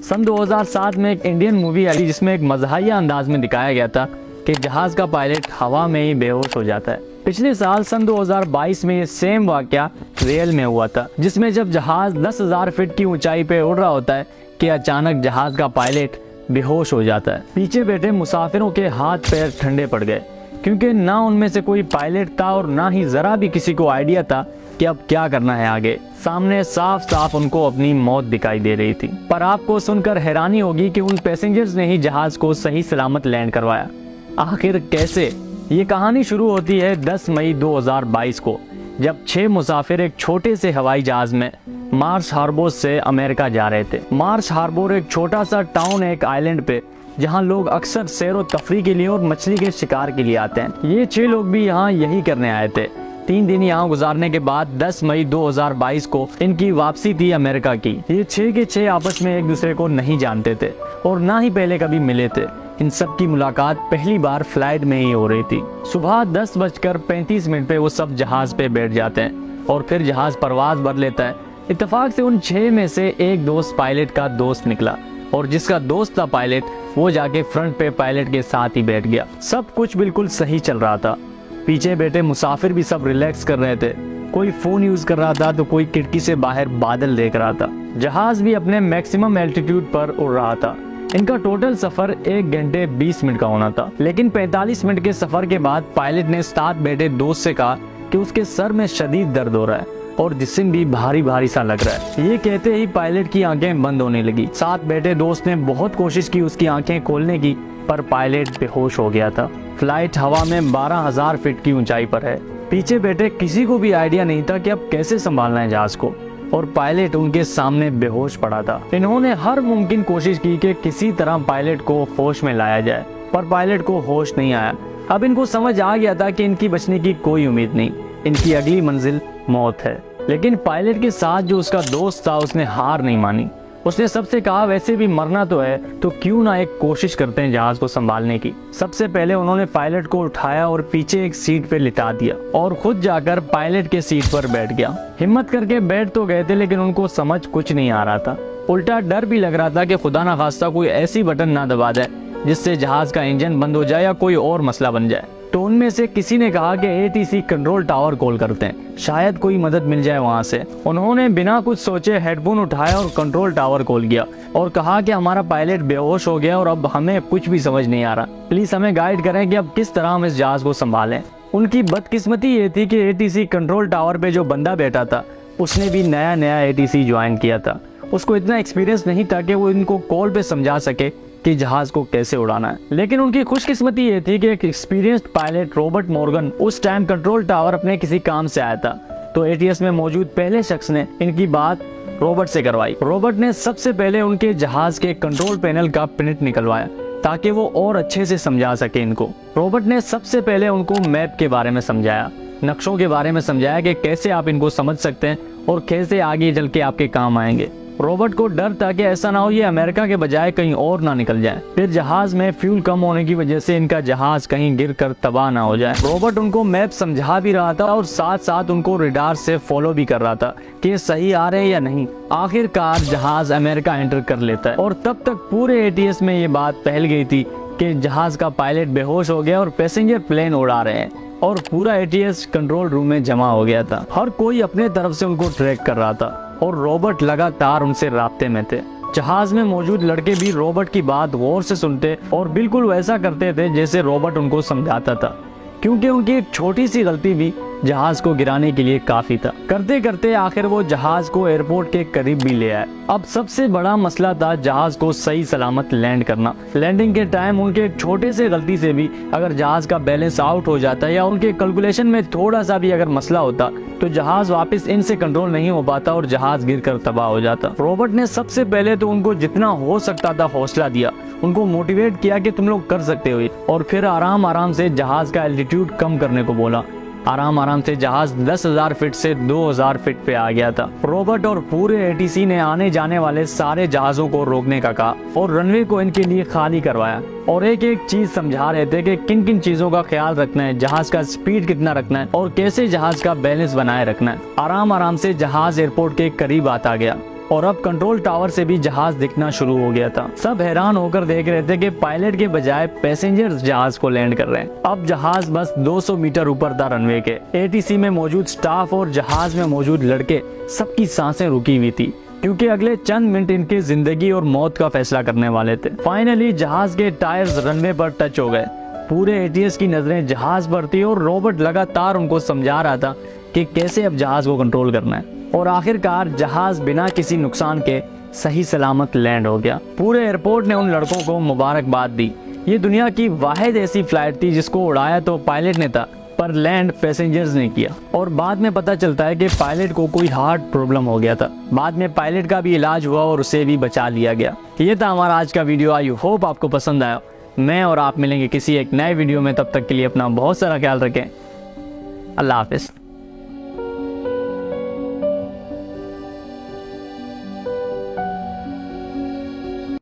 सन 2007 में एक Indian movie आई जिसमें एक मज़ाहिया अंदाज में दिखाया गया था कि जहाज का पायलट हवा में ही बेहोश हो जाता है। पिछले साल सन 2022 में ये सेम वाकया रियल में हुआ था, जिसमें जब जहाज 10,000 फीट की ऊंचाई पे उड़ रहा होता है कि अचानक जहाज का पायलट बेहोश हो जाता है। पीछे बैठे मुसाफिरों के हाथ पैर ठंडे पड़ गए, क्योंकि ना उनमें से कोई पायलट था और ना ही जरा भी किसी को आइडिया था कि अब क्या करना है आगे। सामने साफ साफ उनको अपनी मौत दिखाई दे रही थी। पर आपको सुनकर हैरानी होगी कि उन पैसेंजर्स ने ही जहाज को सही सलामत लैंड करवाया। आखिर कैसे? ये कहानी शुरू होती है 10 मई 2022 को, जब 6 मुसाफिर एक छोटे से हवाई जहाज में मार्श हार्बर से अमेरिका जा रहे थे। मार्श हार्बर एक छोटा सा टाउन है एक आइलैंड पे, जहाँ लोग अक्सर सैर व तफरी के लिए और मछली के शिकार के लिए आते हैं। ये 6 लोग भी यहाँ यही करने आए थे। 3 दिन यहाँ गुजारने के बाद 10 मई 2022 को इनकी वापसी थी अमेरिका की। ये 6 के 6 आपस में एक दूसरे को नहीं जानते थे और ना ही पहले कभी मिले थे। इन सब की मुलाकात पहली बार फ्लाइट में ही हो रही थी। सुबह 10:35 पे वो सब जहाज पे बैठ जाते हैं और फिर जहाज परवाज भर लेता है। इत्तेफाक से उन 6 में से एक दोस्त पायलट का दोस्त निकला और जिसका दोस्त था पायलट, वो जाके फ्रंट पे पायलट के साथ ही बैठ गया। सब कुछ बिल्कुल सही चल रहा था। पीछे बैठे मुसाफिर भी सब रिलैक्स कर रहे थे। कोई फोन यूज कर रहा था तो कोई खिड़की से बाहर बादल देख रहा था। जहाज भी अपने मैक्सिमम एल्टीट्यूड पर उड़ रहा था। इनका टोटल सफर 1 घंटे 20 मिनट का होना था, लेकिन 45 मिनट के सफर के बाद पायलट ने साथ बैठे दोस्त से कहा कि उसके सर में शदीद दर्द हो रहा है और जिस्म भी भारी भारी सा लग रहा है। ये कहते ही पायलट की आंखें बंद होने लगी। साथ बैठे दोस्त ने बहुत कोशिश की उसकी आंखें खोलने की, पर पायलट बेहोश हो गया था। फ्लाइट हवा में 12,000 फीट की ऊंचाई पर है। पीछे बैठे किसी को भी आइडिया नहीं था कि अब कैसे संभालना है जहाज को, और पायलट उनके सामने बेहोश पड़ा था। इन्होंने हर मुमकिन कोशिश की कि किसी तरह पायलट को होश में लाया जाए, पर पायलट को होश नहीं आया। अब इनको समझ आ गया था कि इनकी बचने की कोई उम्मीद नहीं, इनकी अगली मंजिल मौत है। लेकिन पायलट के साथ जो उसका दोस्त था उसने हार नहीं मानी। उसने सबसे कहा वैसे भी मरना तो है तो क्यों ना एक कोशिश करते हैं जहाज को संभालने की। सबसे पहले उन्होंने पायलट को उठाया और पीछे एक सीट पे लिटा दिया और खुद जाकर पायलट के सीट पर बैठ गया। हिम्मत करके बैठ तो गए थे, लेकिन उनको समझ कुछ नहीं आ रहा था। उल्टा डर भी लग रहा था कि खुदा ना खास्ता कोई ऐसी बटन ना दबा दे जिससे जहाज का इंजन बंद हो जाए या कोई और मसला बन जाए। तो उनमें से किसी ने कहा कि ATC कंट्रोल टावर कॉल करते हैं, शायद कोई मदद मिल जाए वहां से। उन्होंने बिना कुछ सोचे हेडफोन उठाया और कंट्रोल टावर कॉल किया और कहा कि हमारा पायलट बेहोश हो गया और अब हमें कुछ भी समझ नहीं आ रहा, प्लीज हमें गाइड करें कि अब किस तरह हम इस जहाज को संभालें। उनकी बदकिस्मती ये थी कि ATC कंट्रोल टावर पे जो बंदा बैठा था उसने भी नया ATC ज्वाइन किया था। उसको इतना एक्सपीरियंस नहीं था कि वो इनको कॉल पे समझा सके कि जहाज को कैसे उड़ाना है। लेकिन उनकी खुशकिस्मती ये थी कि एक एक्सपीरियंस्ड पायलट रॉबर्ट मॉर्गन उस टाइम कंट्रोल टावर अपने किसी काम से आया था। तो ATS में मौजूद पहले शख्स ने इनकी बात रॉबर्ट से करवाई। रॉबर्ट ने सबसे पहले उनके जहाज के कंट्रोल पैनल का प्रिंट निकलवाया ताकि वो और अच्छे से समझा सके इनको। रॉबर्ट ने सबसे पहले उनको मैप के बारे में समझाया, नक्शों के बारे में समझाया कि कैसे आप इनको समझ सकते हैं और कैसे आगे चल के आपके काम आएंगे। रॉबर्ट को डर था कि ऐसा ना हो ये अमेरिका के बजाय कहीं और ना निकल जाए, फिर जहाज में फ्यूल कम होने की वजह से इनका जहाज कहीं गिरकर तबाह ना हो जाए। रॉबर्ट उनको मैप समझा भी रहा था और साथ साथ उनको रडार से फॉलो भी कर रहा था कि ये सही आ रहे हैं या नहीं। आखिरकार जहाज अमेरिका एंटर कर लेता है और तब तक पूरे ATS में ये बात फैल गई थी कि जहाज का पायलट बेहोश हो गया और पैसेंजर प्लेन उड़ा रहे हैं, और पूरा ATS कंट्रोल रूम में जमा हो गया था। हर कोई अपने तरफ से उनको ट्रैक कर रहा था और रॉबर्ट लगातार उनसे राब्ते में थे। जहाज में मौजूद लड़के भी रॉबर्ट की बात गौर से सुनते और बिल्कुल वैसा करते थे जैसे रॉबर्ट उनको समझाता था, क्योंकि उनकी एक छोटी सी गलती भी जहाज को गिराने के लिए काफी था। करते करते आखिर वो जहाज को एयरपोर्ट के करीब भी ले आए। अब सबसे बड़ा मसला था जहाज को सही सलामत लैंड करना। लैंडिंग के टाइम उनके एक छोटे से गलती से भी अगर जहाज का बैलेंस आउट हो जाता या उनके कैलकुलेशन में थोड़ा सा भी अगर मसला होता तो जहाज वापस इनसे कंट्रोल नहीं हो पाता और जहाज गिरकर तबाह हो जाता। रॉबर्ट ने सबसे पहले तो उनको जितना हो सकता था हौसला दिया, उनको मोटिवेट किया कि तुम लोग कर सकते हो, और फिर आराम आराम से जहाज का एल्टीट्यूड कम करने को बोला। आराम आराम से जहाज 10,000 फीट से 2,000 फीट पे आ गया था। रॉबर्ट और पूरे ATC ने आने जाने वाले सारे जहाजों को रोकने का कहा और रनवे को इनके लिए खाली करवाया और एक एक चीज समझा रहे थे कि किन किन चीजों का ख्याल रखना है, जहाज का स्पीड कितना रखना है और कैसे जहाज का बैलेंस बनाए रखना है। आराम आराम से जहाज एयरपोर्ट के करीब आता गया। और अब कंट्रोल टावर से भी जहाज दिखना शुरू हो गया था। सब हैरान होकर देख रहे थे कि पायलट के बजाय पैसेंजर्स जहाज को लैंड कर रहे हैं। अब जहाज बस 200 मीटर ऊपर था रनवे के। एटीसी में मौजूद स्टाफ और जहाज में मौजूद लड़के सबकी सांसें रुकी हुई थी, क्योंकि अगले चंद मिनट इनकी जिंदगी और मौत का फैसला करने वाले थे। फाइनली जहाज के टायर्स रनवे पर टच हो गए। पूरे एटीएस की नजरें जहाज पर थी और रॉबर्ट लगातार उनको समझा रहा था कि कैसे अब जहाज को कंट्रोल करना है। और आखिरकार जहाज बिना किसी नुकसान के सही सलामत लैंड हो गया। पूरे एयरपोर्ट ने उन लड़कों को मुबारकबाद दी। ये दुनिया की वाहिद ऐसी फ्लाइट थी जिसको उड़ाया तो पायलट ने था, पर लैंड पैसेंजर्स ने किया। और बाद में पता चलता है कि पायलट को कोई हार्ट प्रॉब्लम हो गया था। बाद में पायलट का भी इलाज हुआ और उसे भी बचा लिया गया। ये था हमारा आज का वीडियो। आई होप आपको पसंद आया। मैं और आप मिलेंगे किसी एक नए वीडियो में। तब तक के लिए अपना बहुत सारा ख्याल रखें। अल्लाह हाफिज़।